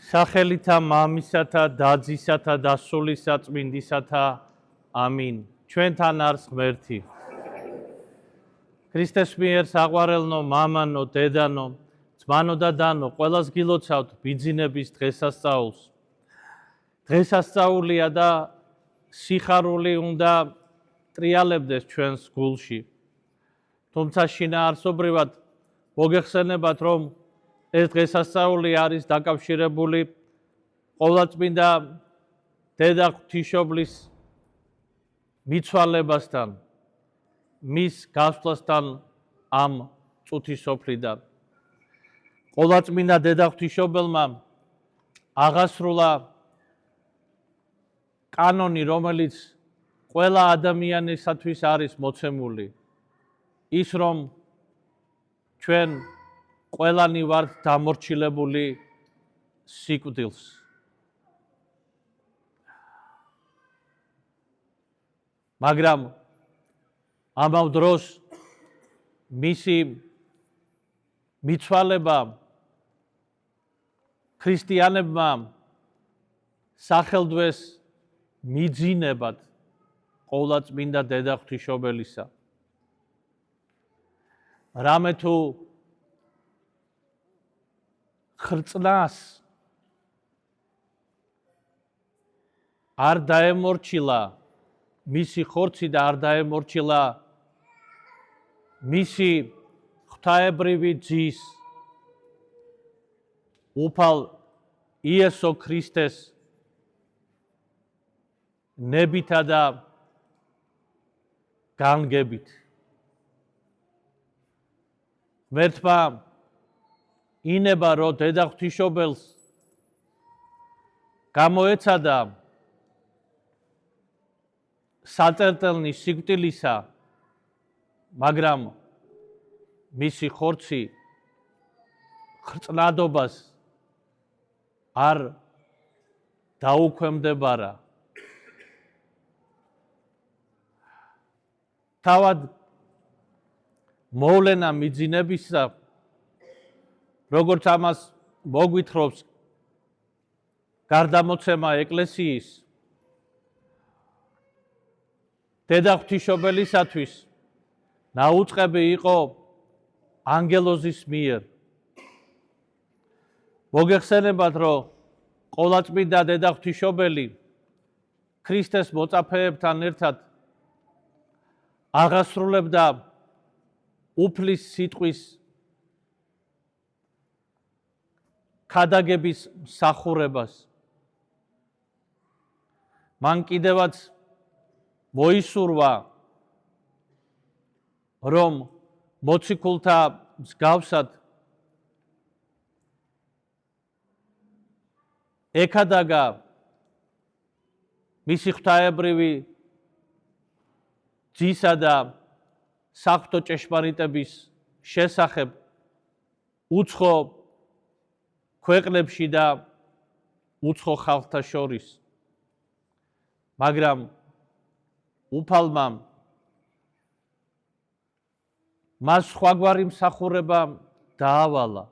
სახელითა მამისათა დაძისათა და სულისა წმინდისათა ამინ. ჩვენთან არის ღმერთი. ქრისტეს მიერ საყვარელნო მამანო, დედანო, ძმანო და დანო, ყველას გილოცავთ ბიძინების დღესასწაულს. დღესასწაულია და სიხარული უნდა ტრიალებდეს ჩვენს გულში. თუმცა შინაარსობრივად მოგეხსენებათ, რომ ეს დღესასწაული არის დაკავშირებული ყოვლადწმინდა დედა ღვთისმშობლის მიცვალებასთან, მის გასვლასთან ამ წუთის სოფლიდან. ყოვლადწმინდა დედა ღვთისმშობელმა აღასრულა კანონი, რომელიც ყველა ადამიანისათვის არის მოცემული. ის რომ ჩვენ ყველანი ვართ დამორჩილებული სიკვდილს. მაგრამ ამავ დროს მისი მიცვალება ქრისტიანებმა სახელდვეს მიძინებად ყოვლადწმინდა დედა ღვთისმშობელისა. რამე თუ ხრწნას არ დაემორჩილა მისი ხორცი და არ დაემორჩილა მისი ღვთაებრივი ძის უფალ იესო ქრისტეს ნებითა და განგებით. ღმერთმა ინება, რომ დედა ღვთისმშობელს გამოეცადა საწერტელნი სიკვდილისა, მაგრამ მისი ხორცი ხრწნადობას არ დაუქვემდებარა. თავად მოვლენა მიძინებისა, როგორც ამას მოგვითხრობს გარდამოცემა ეკლესიის, დედა ღვთისმშობელისათვის ნაუწყები იყო ანგელოზის მიერ. მოგეხსენებათ, რომ ყოვლადწმინდა დედა ღვთისმშობელი ქრისტეს მოწაფეებთან ერთად აღასრულებდა უფლის სიტყვის ქადაგების მსახურებას. მან კიდევაც მოისურვა, რომ მოციქულთა მსგავსად ეკადაგა მისი ღვთაებრივი ძისა და საღვთო ჭეშმარიტების შესახებ უცხო ქვეყნებში და უცხო ხალხთა შორის. მაგრამ უფალმა მას სხვაგვარი მსახურება დაავალა.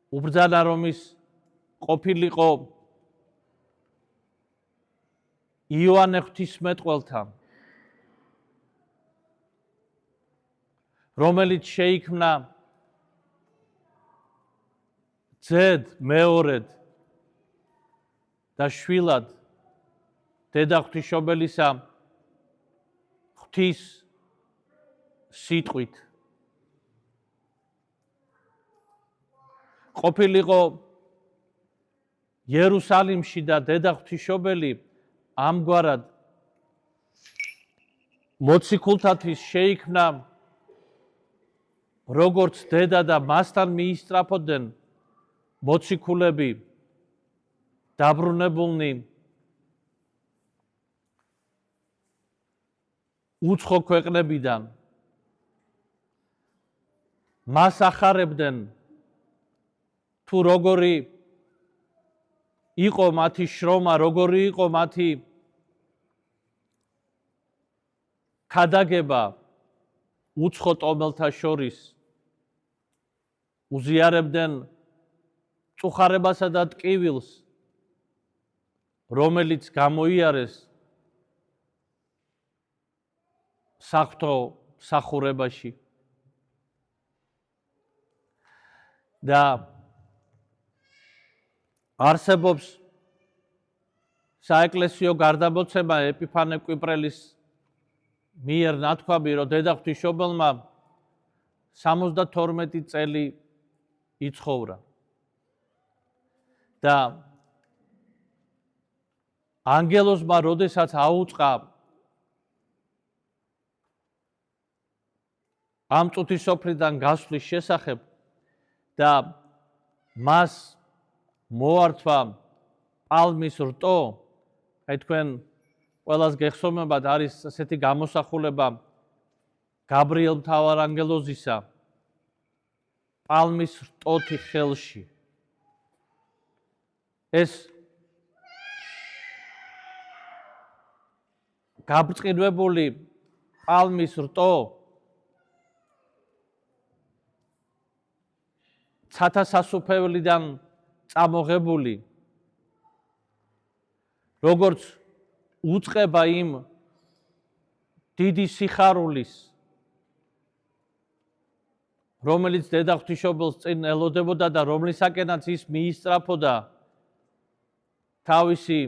უბრძანა, რომ ის ყოფილიყო იოანე ღვთისმეტყველთან, რომელიც შეიქმნა ძედ, მეორედ და შვილად დედა ღვთისმშობელისა ღვთის სიტყვით. ყოფილიყო იერუსალიმში და დედა ღვთისმშობელი ამგვარად მოციქულთათვის შეიქმნა, როგორც დედა და მასთან მიისწრაფოდნენ მოციქულები დაბრუნებულნი უცხო ქვეყნებიდან. მას ახარებდნენ, თუ როგორი იყო მათი შრომა, როგორი იყო მათი ქადაგება უცხო ტომელთა შორის. უზიარებდნენ წუხარებასა და ტკივილს, რომელიც გამოიარეს საღვთო მსახურებაში და არსებობს საეკლესიო გარდამოცემა ეპიფანე კვიპრელის მიერ ნათქვამი, რომ დედა ღვთისმშობელმა 72 წელი იცხოვრა და ანგელოზმა როდესაც აუწყა ამ წუთისოფრიდან გასვლის შესახებ და მას მოართვა პალმის რტო, აი თქვენ ყველას გეხსოვებათ, არის ასეთი გამოსახულება გაბრიელ მთავარანგელოზისა პალმის რტოთი ხელში. ეს გაბრწყინვებული პალმის რტო ცათასასუფევლიდან წამოღებული, როგორც უწყება იმ დიდი სიხარულის, რომელიც დედა ღვთისმშობელს წინ ელოდებოდა და რომლისაკენაც ის მიისწრაფოდა თავისი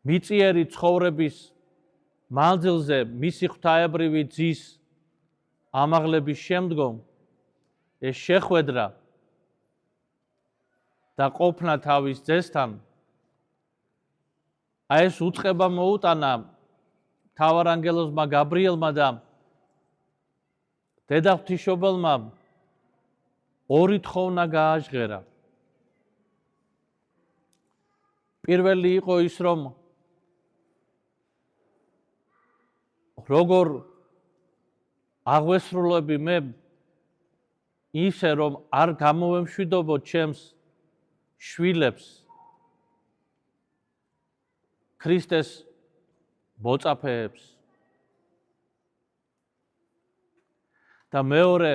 მიწიერი ცხოვრების მანძილზე მისი ღვთაებრივი ძის ამაღლების შემდგომ, ეს შეხვედრა და ყოფნა თავის ძესთან, აი ეს უწყება მოუტანა მთავარანგელოზმა გაბრიელმა და დედა ღვთისმშობელმა ორი თხოვნა გააჟღერა. პირველი იყო ის, რომ როგორ აღვესრულები მე ისე, რომ არ გამოვემშვიდობო ჩემს შვილებს ქრისტეს მოწაფეებს და მეორე,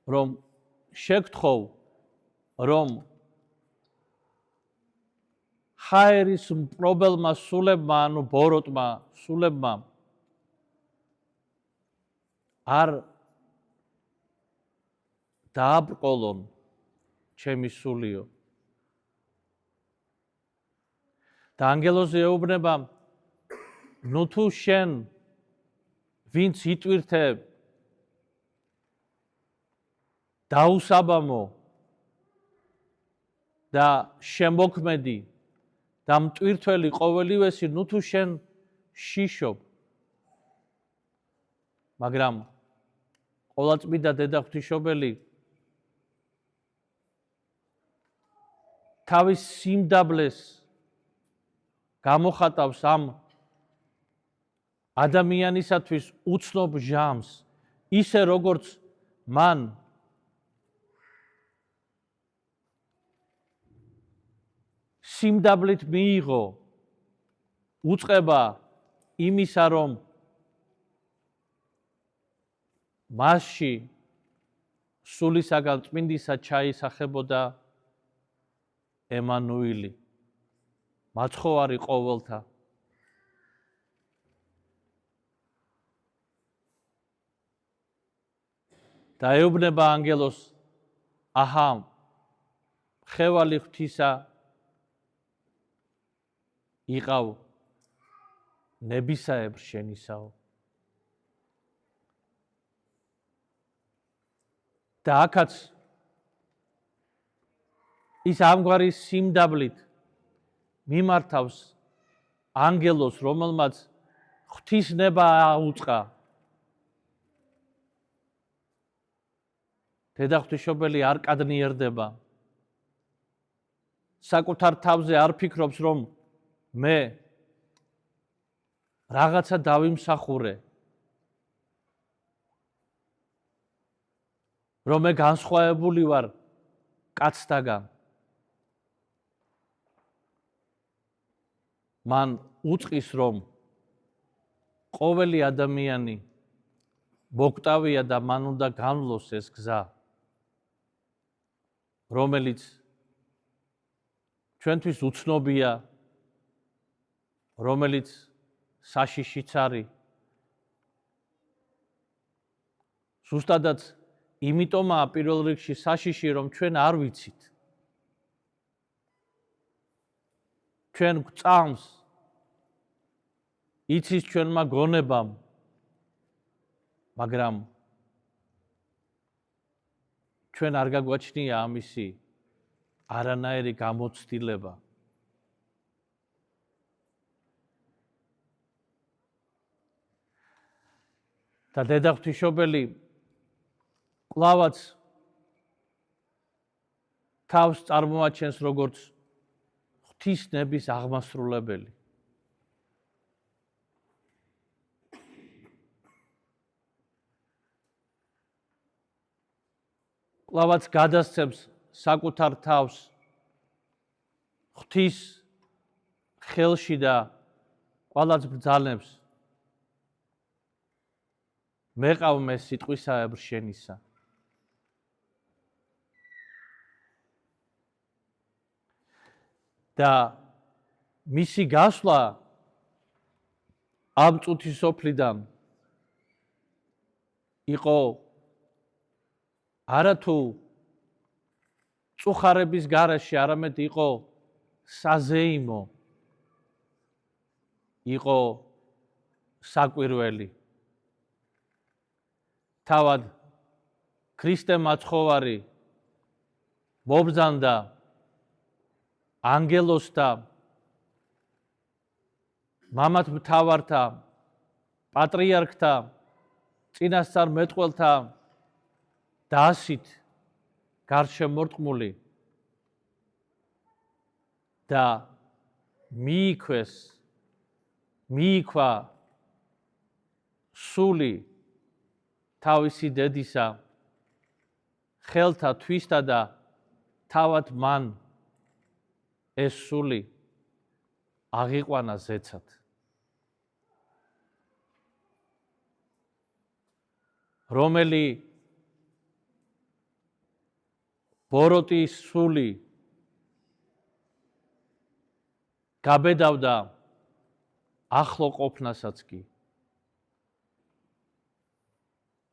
რომ შეგთხოვ, რომ ჰაერის მპრობელმა სულებმა, ანუ ბოროტმა სულებმა არ დააბრკოლონ ჩემი სულიო. და ანგელოზი ეუბნება, ნუ თუ შენ, ვინც იტვირთე დაუსაბამო და შემოქმედი და მტვირთველი ყოველივესი, ნუ თუ შენ შიშობ. მაგრამ ყოვლადწმიდა დედა ღვთისმშობელი თავის სიმდაბლეს გამოხატავს ამ ადამიანისათვის უცნობ ჟამს, ისე როგორც მან სიმდაბლით მიიღო უწყება იმისა, რომ მასში სულისაგან წმინდისა ჩაისახებოდა ემანუილი, მაცხოვარი ყოველთა. და ეუბნება ანგელოზს, აჰა, ხევალი ღვთისა იყავ ნებისაებრ შენისაო. და აქაც ის ამგვარი სიმდაბლით მიმართავს ანგელოზს, რომელმაც ღვთისნება აუწყა. დედა ღვთისმშობელი არ კადნიერდება. საკუთარ თავზე არ ფიქრობს, რომ მე რაღაცა დავიმსახურე, რომ მე განსხვავებული ვარ კაცთაგან. მან უწყის, რომ ყოველი ადამიანი მოგვტავია და მან უნდა განვლოს ეს გზა, რომელიც ჩვენთვის უცნობია, რომელიც საშიშიც არის. ზუსტადაც იმიტომაა პირველ რიგში საშიში, რომ ჩვენ არ ვიცით. ჩვენ გვწამს, იცის ჩვენმა გონებამ, მაგრამ ჩვენ არ გაგვაჩნია ამისი არანაირი გამოცდილება. და დედა ღვთისმშობელი კვლავაც თავს წარმოაჩენს როგორც ღვთისნების აღმასრულებელი. კვლავაც გადასცემს საკუთარ თავს ღვთის ხელში და კვლავაც ბრძანებს მეყავ მე სიტყვისაებრ შენისა. და მისი გასვლა ამ წუთის სოფლიდან იყო არათუ წუხარების გარეშე, არამედ იყო საზეიმო, იყო საკვირველი. თავად ქრისტე მაცხოვარი მობრძანდა ანგელოსთა, მამათ მთავართა, პატრიარქთა, წინასწარ მეტყველთა დასით გარშემორტყმული და მიიქვა სული თავისი დედისა ხელთა თვისთა და თავად მან ეს სული აღიყვანა ზეცად. რომელი ბოროტის სული გაბედავდა ახლო ყოფნასაც კი.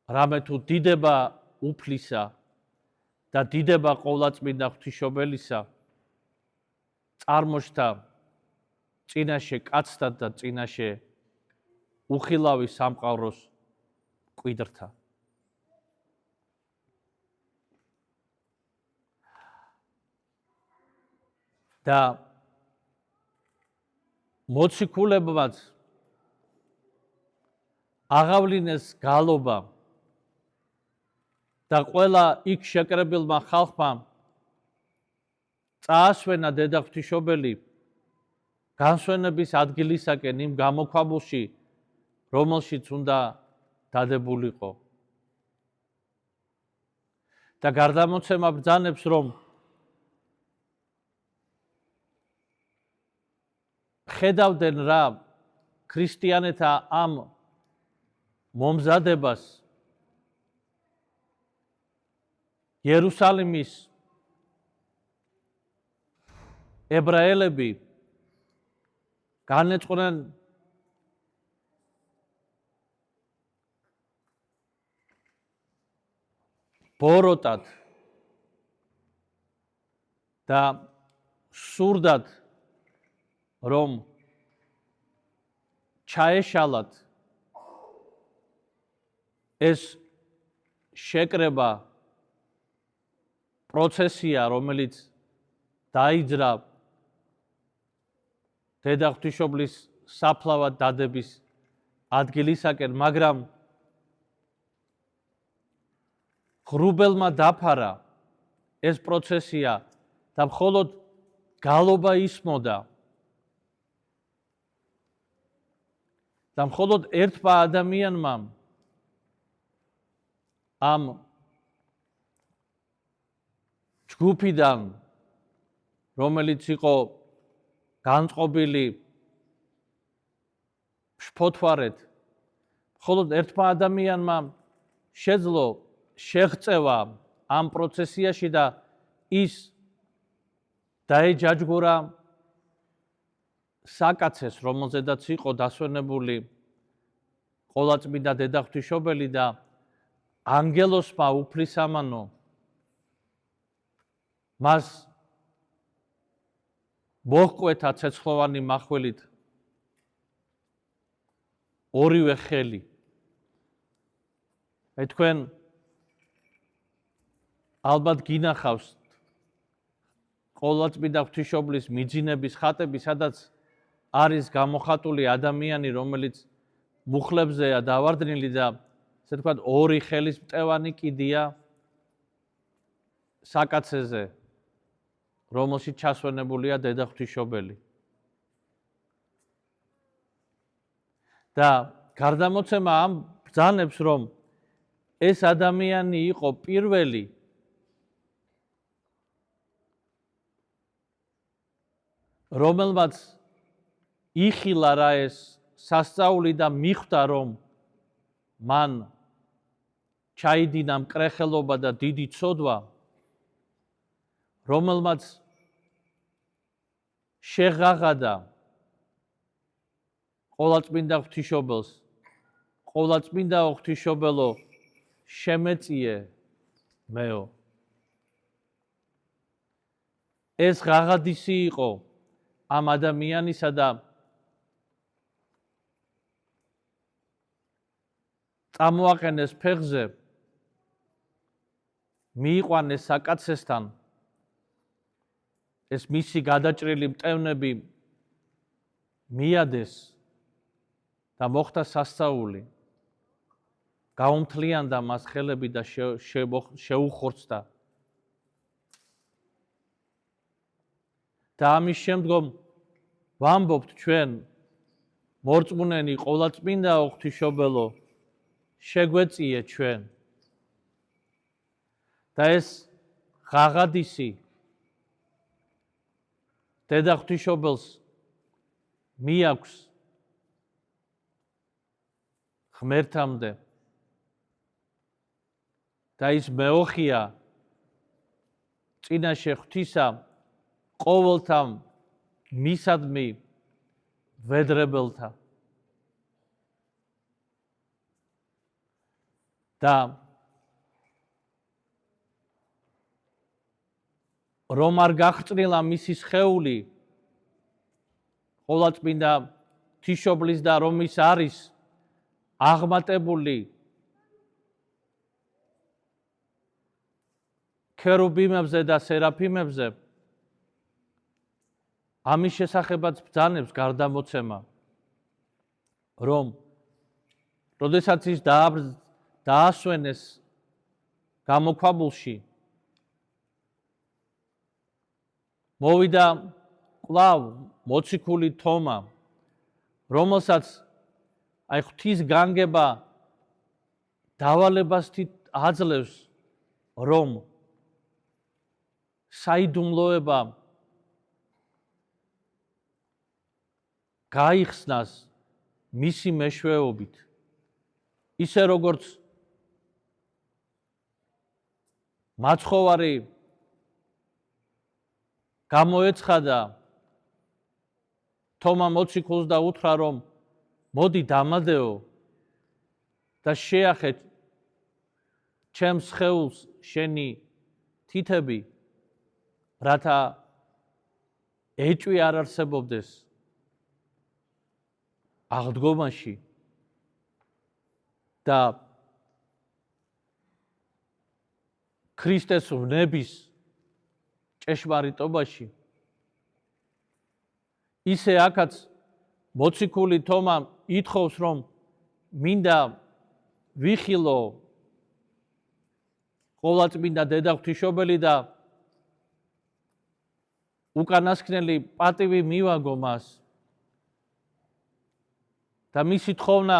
რამე თუ დიდება უფლისა და დიდება ყოვლადწმინდა ღვთისმშობელისა წარმოშთა წინაშე კაცთა და წინაშე უხილავი სამყაროს მკვიდრთა. და მოციქულებმაც აღავლინეს გალობა და ყველა იქ შეკრებილმა ხალხმა წაასვენა დედა ღვთისმშობელი განსვენების ადგილისაკენ იმ გამოქვაბულში, რომელშიც უნდა დადებულიყო. და გარდამოცემა ბრძანებს, რომ ხედავდნენ რა ქრისტიანთა ამ მომზადებას იერუსალიმის ებრაელები განეწყნენ ბოროტად და სურდად რომ ჩაეშალათ ეს შეკრება პროცესია, რომელიც დაიძრა დედა ღვთისმშობლის საფლავად დადების ადგილისაკენ, მაგრამ ღრუბელმა დაფარა ეს პროცესია და მხოლოდ გალობა ისმოდა და მხოლოდ ერთმა ადამიანმა ამ ჯგუფიდან, რომელიც იყო განწყობილი შფოთვარეთ, მხოლოდ ერთმა ადამიანმა შეძლო შეღწევა ამ პროცესიაში და ის დაეჯაჯგურა საკაცეს, რომელზედაც იყო დასვენებული ყოლაწმინდა დედა ღვთისმშობელი და ანგელოსმა უფლისამანო მას მოჰკვეთა ცეცხლოვანი მახვილით ორივე ხელი. თქვენ ალბათ გინახავს ყოლაწმინდა ღვთისმშობლის მიძინების ხატები, სადაც არის გამოხატული ადამიანი, რომელიც მუხლებზეა დავარდნილი და ესე ვთქვათ ორი ხელის მტევანი კიდია საკაცეზე, რომელშიც ჩასვენებულია დედა ღვთისმშობელი. და გარდამოცემა ამ ბრძანებს, რომ ეს ადამიანი იყო პირველი რომელმაც იხილა რა ეს სასწაული და მიხვდა, რომ მან ჩაიდინა მკრეხელობა და დიდი ცოდვა, რომელმაც შეღაღადა ყოლაწმინდა ღვთისმშობელს, ყოლაწმინდა ღვთისმშობელო, შემეწიე მეო. ეს ღაღადისი იყო ამ ადამიანისა და წამოაყენეს ფეხზე, მიიყვანეს საკაცესთან, ეს მისი გადაჭრილი მტევნები მიადეს და მოხდა სასწაული. გაუმთლიანდა მას ხელები და შეუხორცდა. და ამის შემდგომ ვამბობთ ჩვენ, მორწმუნენი ყოლაწმინდა ღვთისმშობელო, შეგვეწიე ჩვენ. და ეს ღაღადისი დედა ღვთისმშობელს მიაქვს ღმერთამდე და ის მეოხია წინაშე ღვთისა ყოველთა მისადმი ვედრებელთა. და რომ არ გახწნილა მისი სხეული ყოლაწმინდა ღვთისმშობლის და რომ ის არის აღმატებული ქერუბიმებზე და სერაფიმებზე, ამის შესახებაც ბრძანებს გარდამოცემა, რომ როდესაც ის დაასვენეს გამოქვაბულში, მოვიდა კვლავ მოციქული თომა, რომელსაც აი ღვთის განგება დავალებას აძლევს, რომ საიდუმლოება გაიხსნას მისი მეშვეობით, ისე როგორც მაცხოვარი გამოეცხადა თომა მოციქულს და უთხრა, რომ მოდი დამადეო და შეახე ჩემს სხეულს შენი თითები, რათა ეჭვი არ არსებობდეს აღდგომაში და ქრისტეს ვნების ჭეშმარიტობაში. ისე აქაც მოციქული თომა ითხოვს, რომ მინდა ვიხილო ყოლაწმინდა დედა ღვთისმშობელი და უკანასკნელი პატივი მივაგო მას. და მისი თხოვნა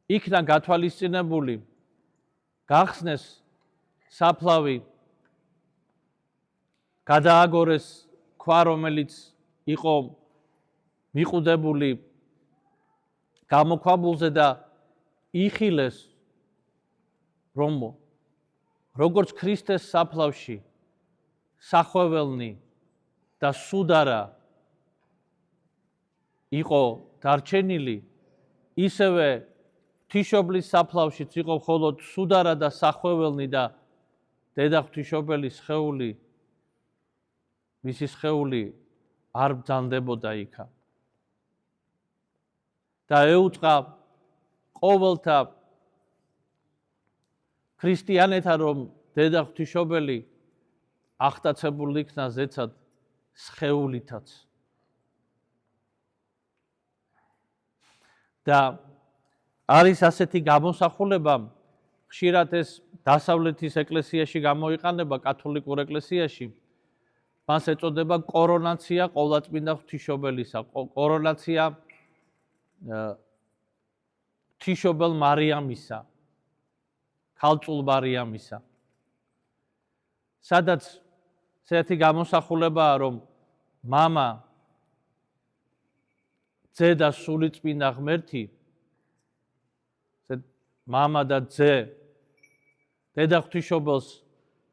იქნა გათვალისწინებული, გახსნეს საფლავი, გადააგორეს ქვა, რომელიც იყო მიყუდებული გამოქვაბულზე და იხილეს რომ როგორც ქრისტეს საფლავში სახვეველნი და სუდარა იყო დარჩენილი, ისევე ღვთისმშობლის საფლავშიც იყო მხოლოდ სუდარა და სახვეველნი და დედა ღვთისმშობელის სხეული, მისი სხეული არ ბრძანდებოდა იქა. და ეუწყა ყოველთა ქრისტიანეთა, რომ დედა ღვთისმშობელი აღტაცებული იქნა ზეცად სხეულითაც. და არის ასეთი გამოსახულება, ხშირად ეს დასავლეთის ეკლესიაში გამოიყენება, კათოლიკურ ეკლესიაში. მას ეწოდება კორონაცია ყოვლადწმინდა ღვთისმშობელისა, კორონაცია ღვთისმშობელ მარიამისა, ქალწულ მარიამისა. სადაც ესეთი გამოსახულებაა, რომ მამა, ძე და სულიწმინდა ღმერთი, მამა და ძე დედა ღვთისმშობელს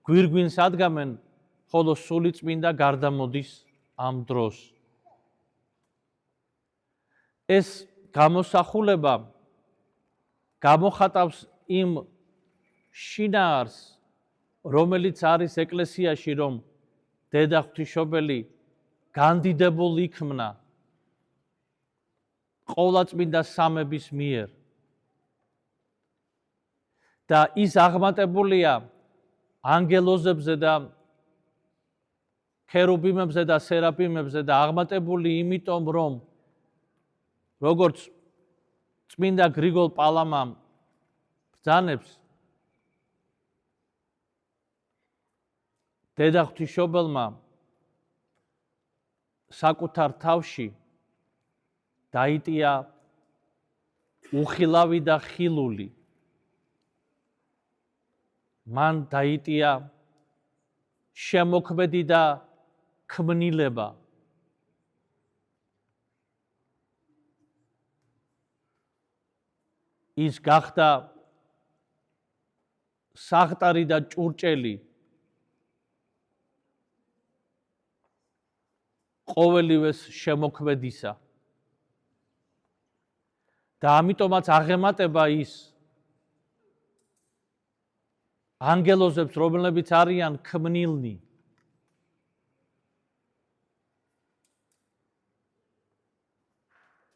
გვირგვინს ადგამენ, ხოლო სულიწმინდა გარდამოდის ამ დროს. ეს გამოსახულება გამოხატავს იმ შინაარს, რომელიც არის ეკლესიაში, რომ დედა ღვთისმშობელი განდიდებულ იქმნა ყოვლადწმინდა სამების მიერ. და ის აღმატებულია ანგელოზებზე და ქერუბიმებზე და სერაფიმებზე და აღმატებული იმიტომ, რომ როგორც წმინდა გრიგოლ პალამა ბრძანებს, დედა ღვთისმშობელმა საკუთარ თავში დაიტია უხილავი და ხილული. მან დაიტია შემოქმედი და ქმნილება. ის გახდა საღტარი და ჭურჭელი ყოველივეს შემოქმედისა. და ამიტომაც აღემატება ის ანგელოზებს, რომლებიც არიან ქმნილნი.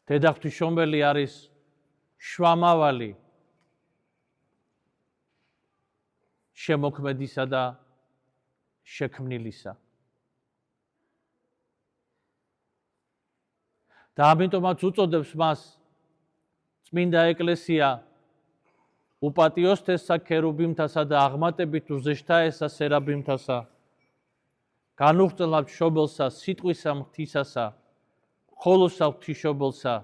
დედა ღვთისმშობელი არის შვამავალი შემოქმედისა და შექმნილისა. და ამიტომაც უწოდებს მას წმინდა ეკლესია უპატიოსთესა ქერუბიმთასა და აღმატებით უზეშთაესა სერაფიმთასა, განუღწევ მშობელსა სიტყვისა ღვთისასა, ხოლოსა ღვთისმშობელსა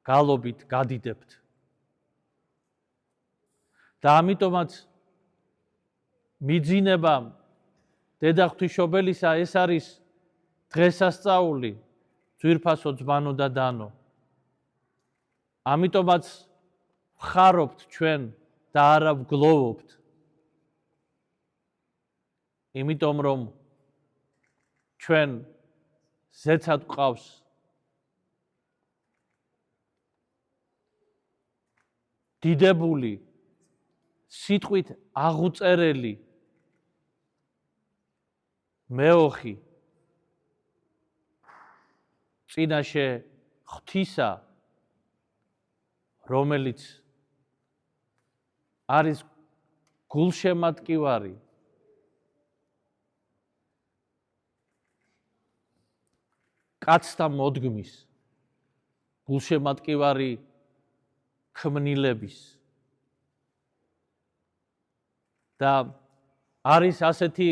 გალობით გადიდებთ. და ამიტომაც მიძინება დედა ღვთისმშობელისა ეს არის დღესასწაული, ძვირფასო ძმანო და დანო. ამიტომაც ვხარობთ ჩვენ და არა ვგლოვობთ. იმიტომ რომ ჩვენ ზეცად გვყავს დიდებული, სიტყვით აღუწერელი მეოხი წინაშე ღვთისა, რომელიც არის გულშემატკივარი, კაცთა მოდგმის, გულშემატკივარი ქმნილების. და არის ასეთი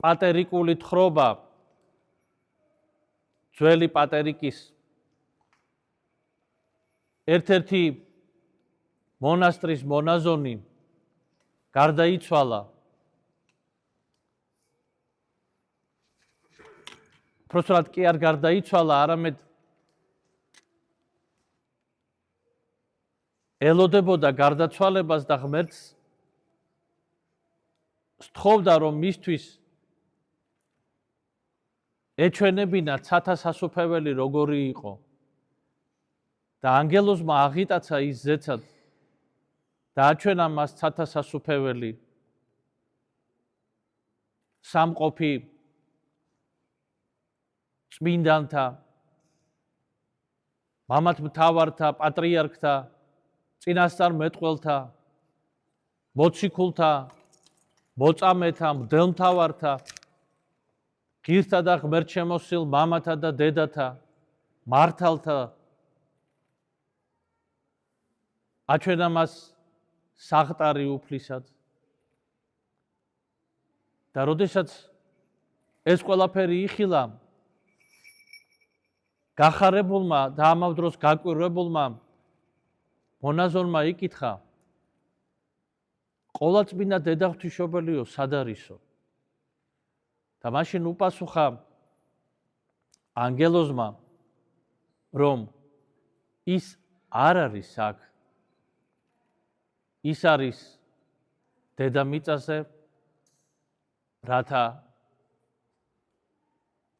პატერიკული თხრობა, ძველი პატერიკის ერთ-ერთი მონასტრის მონაზონი გარდაიცვალა. უпростоრად კი არ გარდაიცვალა, არამედ ელოდებოდა გარდაცვალებას და ღმერთს სთხოვდა, რომ მისთვის ეჩვენებინა ცათა სასუფეველი როგორი იყო. და ანგელოზმა აღიტაცა ის ზეცად და აჩვენა მას ცათა სასუფეველი სამყოფი წმინდანთა, მამათ მთავართა, პატრიარქთა, წინასწარ მეტყველთა, მოციქულთა, მოწამეთა, მღვდელმთავართა, ღირსთა და ღმერთშემოსილ მამათა და დედათა, მართალთა, აჩვენა მას საღტარი უფლისად. და როდესაც ეს ყველაფერი იხილა, გახარებულმა და ამავ დროს გაკვირვებულმა მონაზონმა იკითხა, ყოვლადწმინდა დედა ღვთისმშობელიო, სად არისო? და მაშინ უპასუხა ანგელოზმა, რომ ის არ არის აქ. ის არის დედამიწაზე, რათა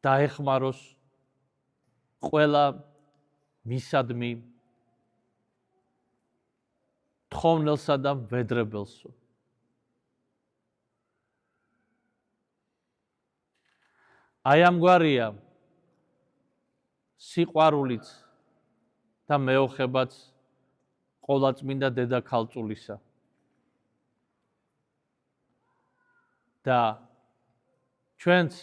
დაეხმაროს ყველა მისადმი თხოვნელსა და მვედრებელსო. აი ამგვარია სიყვარულიც და მეოხებაც ყოვლადწმინდა დედაქალწულისა. და ჩვენც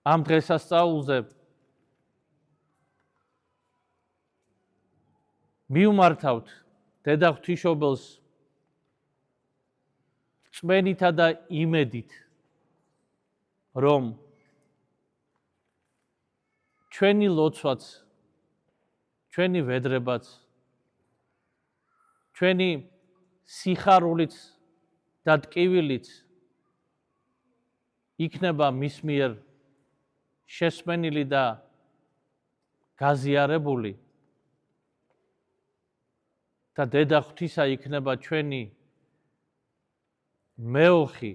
ამ დღესასწაულზე მიუმართავთ დედა ღვთისმშობელს რწმენითა და იმედით, რომ ჩვენი ლოცვაც, ჩვენი ვედრებაც, ჩვენი სიხარულიც და ტკივილიც იქნება მის მიერ შესმენილი და გაზიარებული და დედა ღვთისა იქნება ჩვენი მეოხი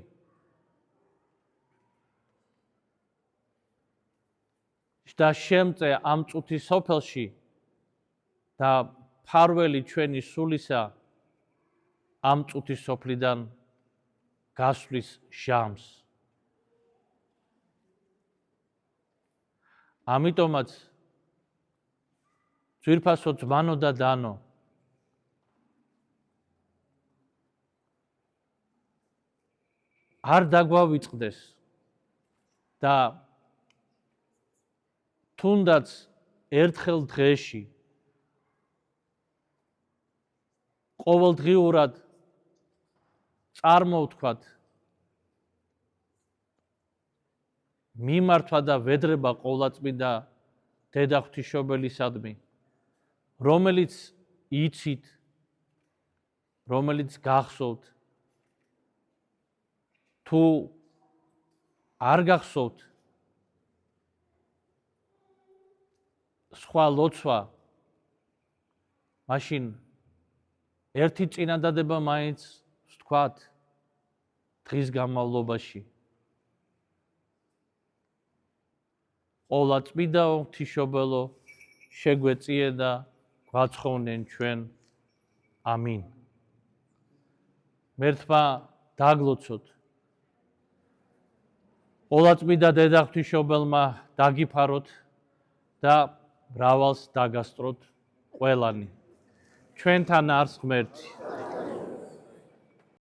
და შემწე ამ წუთის სოფელში და ფარველი ჩვენი სულისა ამ წუთის სოფლიდან გასვლის ჟამს. ამიტომაც ძვირფასო ძმანო და დანო, არ დაგვავიწყდეს და თუნდაც ერთხელ დღეში ყოველდღიურად წარმოვთქვათ მიმართვა და ვედრება ყოვლადწმინდა დედა ღვთისმშობელისადმი, რომელიც იცით, რომელიც გახსოვთ, თუ არ გახსოვთ სხვა ლოცვა, მაშინ ერთი წინადადება მაინც ვთქვათ დღის განმავლობაში. ყოვლადწმინდა ღვთისმშობელო, შეგვეწიე და გვაცხოვნენ ჩვენ. ამინ. მერთმა დაგლოცოთ. ყოვლადწმინდა დედა ღვთისმშობელმა დაგიფაროთ და მრავალს დაგასწროთ ყველანი. ჩვენთან არს ღმერთი.